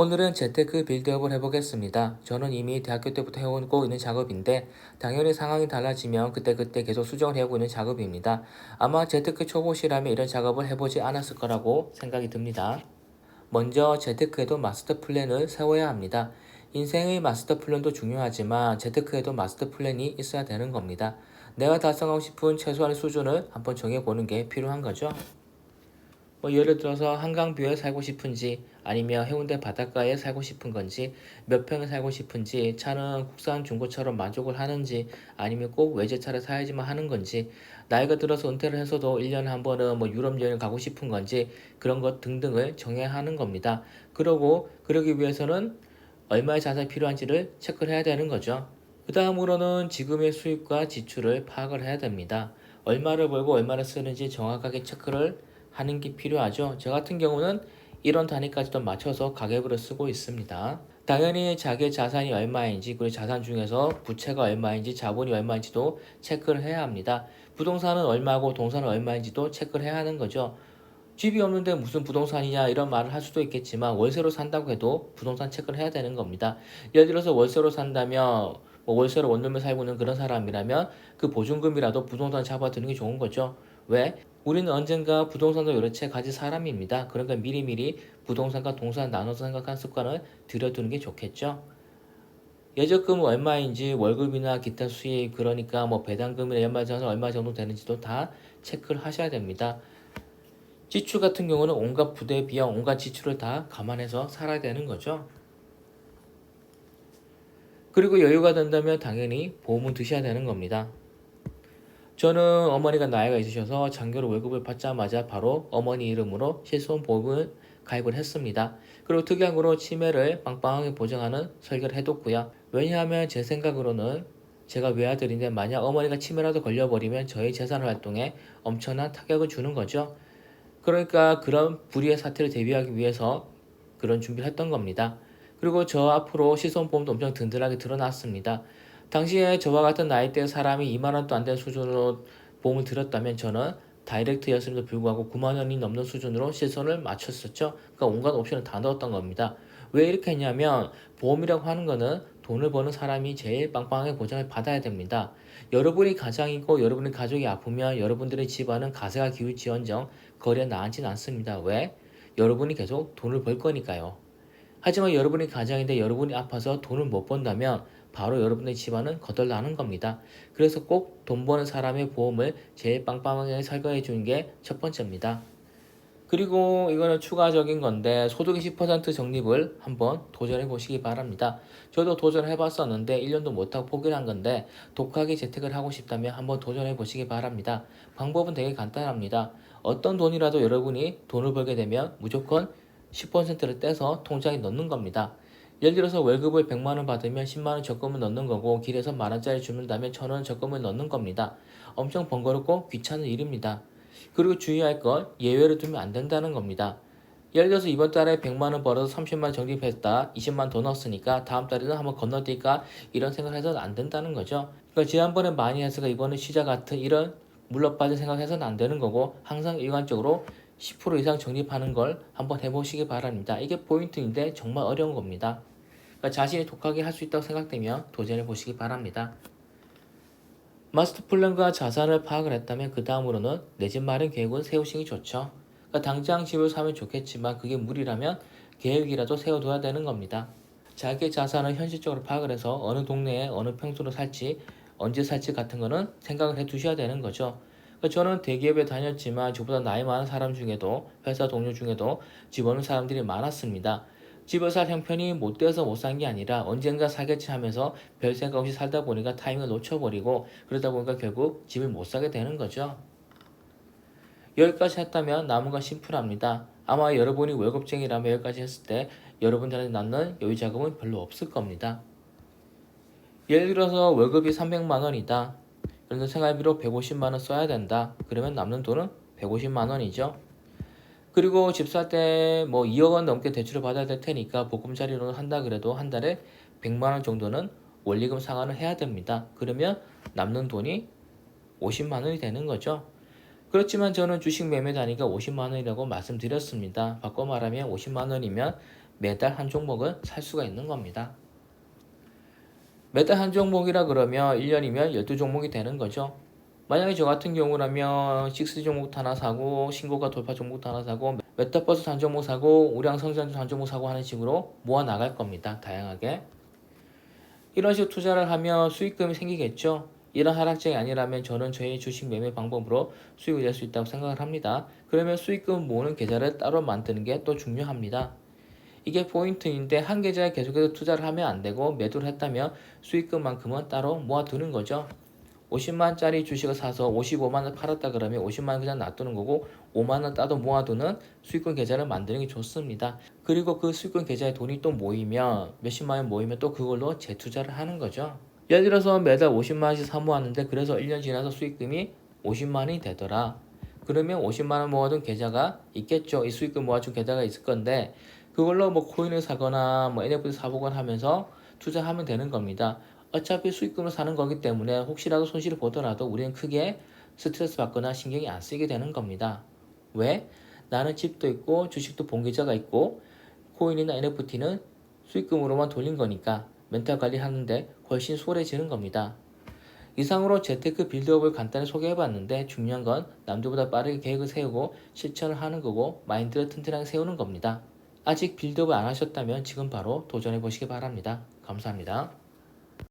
오늘은 재테크 빌드업을 해보겠습니다. 저는 이미 대학교 때부터 해오고 있는 작업인데 당연히 상황이 달라지면 그때그때 계속 수정을 해오고 있는 작업입니다. 아마 재테크 초보시라면 이런 작업을 해보지 않았을 거라고 생각이 듭니다. 먼저 재테크에도 마스터 플랜을 세워야 합니다. 인생의 마스터 플랜도 중요하지만 재테크에도 마스터 플랜이 있어야 되는 겁니다. 내가 달성하고 싶은 최소한의 수준을 한번 정해보는 게 필요한 거죠. 예를 들어서 한강뷰에 살고 싶은지 아니면 해운대 바닷가에 살고 싶은 건지 몇 평에 살고 싶은지 차는 국산 중고차로 만족을 하는지 아니면 꼭 외제차를 사야지만 하는 건지 나이가 들어서 은퇴를 해서도 1년에 한 번은 유럽 여행 가고 싶은 건지 그런 것 등등을 정해야 하는 겁니다. 그러기 위해서는 얼마의 자산이 필요한지를 체크를 해야 되는 거죠. 그 다음으로는 지금의 수입과 지출을 파악을 해야 됩니다. 얼마를 벌고 얼마를 쓰는지 정확하게 체크를 하는 게 필요하죠. 저 같은 경우는 이런 단위까지도 맞춰서 가계부를 쓰고 있습니다. 당연히 자기의 자산이 얼마인지 그리고 자산 중에서 부채가 얼마인지 자본이 얼마인지도 체크를 해야 합니다. 부동산은 얼마고 동산은 얼마인지도 체크를 해야 하는 거죠. 집이 없는데 무슨 부동산이냐 이런 말을 할 수도 있겠지만 월세로 산다고 해도 부동산 체크를 해야 되는 겁니다. 예를 들어서 월세로 산다면 월세로 원룸에 살고 있는 그런 사람이라면 그 보증금이라도 부동산 잡아두는 게 좋은 거죠. 왜? 우리는 언젠가 부동산도 여러 채 가질 사람입니다. 그러니까 미리미리 부동산과 동산 나눠서 생각하는 습관을 들여두는 게 좋겠죠. 예적금은 얼마인지 월급이나 기타 수입 그러니까 배당금이나 연말정산 얼마 정도 되는지도 다 체크를 하셔야 됩니다. 지출 같은 경우는 온갖 부대 비용, 온갖 지출을 다 감안해서 살아야 되는 거죠. 그리고 여유가 된다면 당연히 보험은 드셔야 되는 겁니다. 저는 어머니가 나이가 있으셔서 장교로 월급을 받자마자 바로 어머니 이름으로 실손보험을 가입을 했습니다. 그리고 특약으로 치매를 빵빵하게 보장하는 설계를 해뒀고요. 왜냐하면 제 생각으로는 제가 외아들인데 만약 어머니가 치매라도 걸려버리면 저희 재산 활동에 엄청난 타격을 주는 거죠. 그러니까 그런 불의의 사태를 대비하기 위해서 그런 준비를 했던 겁니다. 그리고 저 앞으로 실손보험도 엄청 든든하게 들어놨습니다. 당시에 저와 같은 나이대 사람이 2만원도 안 되는 수준으로 보험을 들었다면 저는 다이렉트였음에도 불구하고 9만원이 넘는 수준으로 실손을 맞췄었죠. 그러니까 온갖 옵션을 다 넣었던 겁니다. 왜 이렇게 했냐면 보험이라고 하는 거는 돈을 버는 사람이 제일 빵빵하게 보장을 받아야 됩니다. 여러분이 가장이고 여러분의 가족이 아프면 여러분들의 집안은 가세가 기울지언정 거리에 나앉진 않습니다. 왜? 여러분이 계속 돈을 벌 거니까요. 하지만 여러분이 가장인데 여러분이 아파서 돈을 못 번다면 바로 여러분의 집안은 거덜나는 겁니다. 그래서 꼭 돈 버는 사람의 보험을 제일 빵빵하게 설계해 주는 게 첫 번째입니다. 그리고 이거는 추가적인 건데 소득의 10% 적립을 한번 도전해 보시기 바랍니다. 저도 도전해 봤었는데 1년도 못하고 포기를 한 건데 독하게 재테크를 하고 싶다면 한번 도전해 보시기 바랍니다. 방법은 되게 간단합니다. 어떤 돈이라도 여러분이 돈을 벌게 되면 무조건 10%를 떼서 통장에 넣는 겁니다. 예를 들어서 월급을 100만원 받으면 10만원 적금을 넣는 거고 길에서 만원짜리 주문다면 1000원 적금을 넣는 겁니다. 엄청 번거롭고 귀찮은 일입니다. 그리고 주의할 건 예외를 두면 안 된다는 겁니다. 예를 들어서 이번 달에 100만원 벌어서 30만원 적립했다. 20만원 더 넣었으니까 다음 달에는 한번 건너뛸까 이런 생각을 해서는 안 된다는 거죠. 그러니까 지난번에 많이 했으니까 이번에 쉬자 같은 이런 물러빠진 생각해서는 안 되는 거고 항상 일관적으로 10% 이상 적립하는 걸 한번 해보시기 바랍니다. 이게 포인트인데 정말 어려운 겁니다. 그러니까 자신이 독하게 할 수 있다고 생각되면 도전해 보시기 바랍니다. 마스터 플랜과 자산을 파악을 했다면 그 다음으로는 내 집 마련 계획을 세우시기 좋죠. 그러니까 당장 집을 사면 좋겠지만 그게 무리라면 계획이라도 세워둬야 되는 겁니다. 자기의 자산을 현실적으로 파악을 해서 어느 동네에 어느 평수로 살지 언제 살지 같은 거는 생각을 해 두셔야 되는 거죠. 그러니까 저는 대기업에 다녔지만 저보다 나이 많은 사람 중에도 회사 동료 중에도 집 없는 사람들이 많았습니다. 집을 살 형편이 못 돼서 못 산 게 아니라 언젠가 사겠지 하면서 별 생각 없이 살다 보니까 타이밍을 놓쳐버리고 그러다 보니까 결국 집을 못 사게 되는 거죠. 여기까지 했다면 남은 건 심플합니다. 아마 여러분이 월급쟁이라면 여기까지 했을 때 여러분들한테 남는 여유 자금은 별로 없을 겁니다. 예를 들어서 월급이 300만 원이다. 그런데 생활비로 150만 원 써야 된다. 그러면 남는 돈은 150만 원이죠. 그리고 집 살 때 2억 원 넘게 대출을 받아야 될 테니까 보금자리로는 한다 그래도 한 달에 100만 원 정도는 원리금 상환을 해야 됩니다. 그러면 남는 돈이 50만 원이 되는 거죠. 그렇지만 저는 주식 매매 다니까 50만 원이라고 말씀드렸습니다. 바꿔 말하면 50만 원이면 매달 한 종목은 살 수가 있는 겁니다. 매달 한 종목이라 그러면 1년이면 12종목이 되는 거죠. 만약에 저 같은 경우라면 식스 종목도 하나 사고 신고가 돌파 종목도 하나 사고 메타버스 한 종목 사고 우량성장 한 종목 사고 하는 식으로 모아 나갈 겁니다. 다양하게. 이런 식으로 투자를 하면 수익금이 생기겠죠. 이런 하락장이 아니라면 저는 저희 주식 매매 방법으로 수익을 낼 수 있다고 생각을 합니다. 그러면 수익금 모으는 계좌를 따로 만드는 게 또 중요합니다. 이게 포인트인데 한 계좌에 계속해서 투자를 하면 안 되고 매도를 했다면 수익금만큼은 따로 모아두는 거죠. 50만원짜리 주식을 사서 55만원 팔았다 그러면 50만원 그냥 놔두는 거고 5만원 따로 모아두는 수익금 계좌를 만드는 게 좋습니다. 그리고 그 수익금 계좌에 돈이 또 모이면 몇십만원 모이면 또 그걸로 재투자를 하는 거죠. 예를 들어서 매달 50만원씩 사모았는데 그래서 1년 지나서 수익금이 50만원이 되더라. 그러면 50만원 모아둔 계좌가 있겠죠. 이 수익금 모아준 계좌가 있을 건데 그걸로 뭐 코인을 사거나 뭐 NFT 사보거나 하면서 투자하면 되는 겁니다. 어차피 수익금을 사는 거기 때문에 혹시라도 손실을 보더라도 우리는 크게 스트레스 받거나 신경이 안 쓰이게 되는 겁니다. 왜? 나는 집도 있고 주식도 본 계좌가 있고 코인이나 NFT는 수익금으로만 돌린 거니까 멘탈 관리하는데 훨씬 수월해지는 겁니다. 이상으로 재테크 빌드업을 간단히 소개해봤는데 중요한 건 남들보다 빠르게 계획을 세우고 실천을 하는 거고 마인드를 튼튼하게 세우는 겁니다. 아직 빌드업을 안 하셨다면 지금 바로 도전해보시기 바랍니다. 감사합니다.